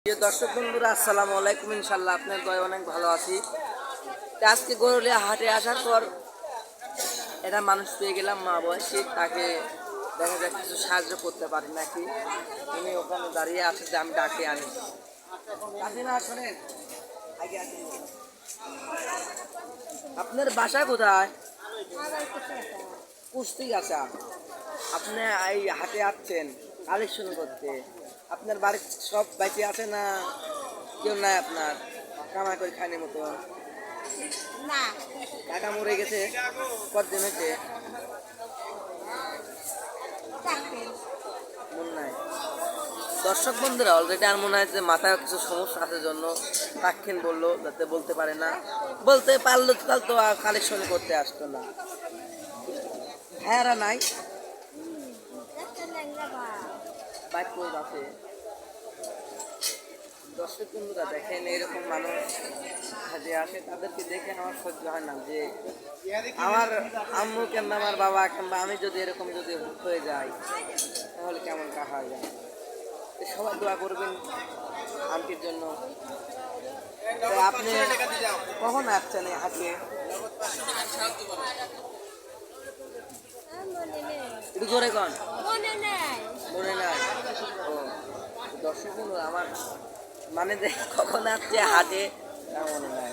প্রিয় দর্শক বন্ধুরা, আসসালামু আলাইকুম। ইনশাল্লাহ আপনার দয় অনেক ভালো আছি। আজকে গরুলিয়া হাটে আসার পর এটা মানুষ পেয়ে গেলাম, মা বয়সী, তাকে দেখা যাক কিছু সাহায্য করতে পারি নাকি। উনি ওখানে দাঁড়িয়ে আছে যে আমি ডাকে আনি। শোনেন, আপনার বাসা কোথায়? কুস্তি গাছা। আপনি এই হাটে আসছেন কালেকশন করতে। আপনার বাড়ির সব বাইচে আছে না কেউ নাই আপনার কামাই করে খাইনি মতো? টাকা মরে গেছে? কতদিন হয়েছে? মনে নাই। দর্শক বন্ধুরা, অলরেডি আর মনে হয় যে মাথায় কিছু সমস্যা আছে জন্য তাক্ষণ বললো, যাতে বলতে পারে না। বলতে পারলো তো আর কালেকশন করতে আসতো না। হ্যাঁ নাই বাইক আছে। দর্শক বন্ধুরা দেখেন, এরকম মানুষ যে আসে তাদেরকে দেখে আমার সহ্য হয় না যে আমার আম্মু কিংবা আমার বাবা কিংবা আমি যদি এরকম যদি হয়ে যাই তাহলে কেমন কাহা যায়। সবাই দোয়া করবেন আন্টির জন্য। আপনি কখন আসছেন এই হাটে? একটু জোরে কন। মনে নাই। ও দর্শক বন্ধুরা, আমার মানে কখন আসছে হাটে মনে নাই।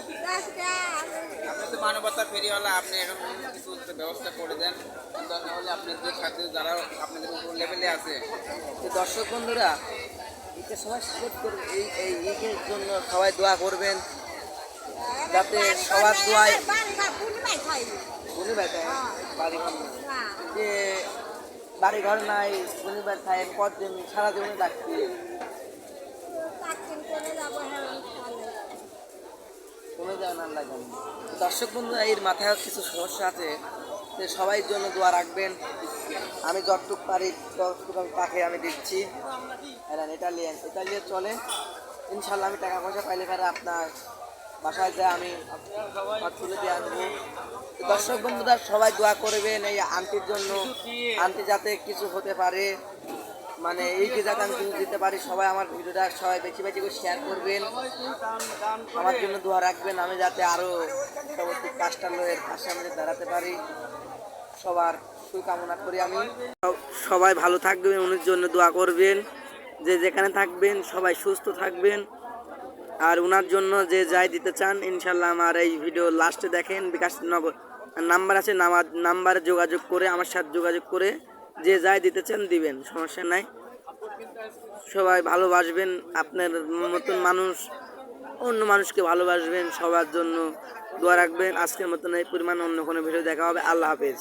আপনি তো মানবতার ফেরিওয়ালা, আপনি এখন কিছু ব্যবস্থা করে দেন, তাহলে আপনাদের সাথে যারা আপনাদের উপর লেভেলে আছে। তো দর্শক বন্ধুরা, এটা সবাই সাপোর্ট করবে, এই ঈদের জন্য সবাই দোয়া করবেন যাতে সবার দোয়ায় যে বাড়িঘর নাই, শনিবার সাহেব কতদিন সারা জীবনে ডাকছি কমে যায় না লাগে। দর্শক বন্ধুরা, এর মাথায় কিছু সমস্যা আছে, যে সবাই জন্য দোয়া রাখবেন। আমি যতটুক পারি ততটুকু তাকে আমি দিচ্ছি। ইটালিয়ান চলে। ইনশাল্লাহ আমি টাকা পয়সা পাইলে পারে আপনার বাসায় যায় আমি তুলে দিয়ে আসবো। দর্শক বন্ধুরা, সবাই দোয়া করবেন এই আন্টির জন্য। আন্টি যাতে কিছু হতে পারে, মানে এই যে যাতে আমি কিছু দিতে পারি। সবাই আমার ভিডিওটা সবাই বেশি বেশি করে শেয়ার করবেন, আমার জন্য দোয়া রাখবেন। আমি যাতে আরও পরবর্তী কাস্টমারের পাশে আমি দাঁড়াতে পারি। সবার সুকামনা করি আমি। সবাই ভালো থাকবেন, ওনার জন্য দোয়া করবেন। যে যেখানে থাকবেন সবাই সুস্থ থাকবেন। আর ওনার জন্য যে যাই দিতে চান, ইনশাল্লাহ আমার এই ভিডিও লাস্টে দেখেন, বিকাশ নাম্বার আছে, নাম্বারে যোগাযোগ করে আমার সাথে যোগাযোগ করে যে যাই দিতে চান দিবেন, সমস্যা নাই। সবাই ভালোবাসবেন, আপনার মতন মানুষ অন্য মানুষকে ভালোবাসবেন, সবার জন্য দোয়া রাখবেন। আজকের মতন এই পরিমাণ, অন্য কোনো ভিডিও দেখা হবে। আল্লাহ হাফেজ।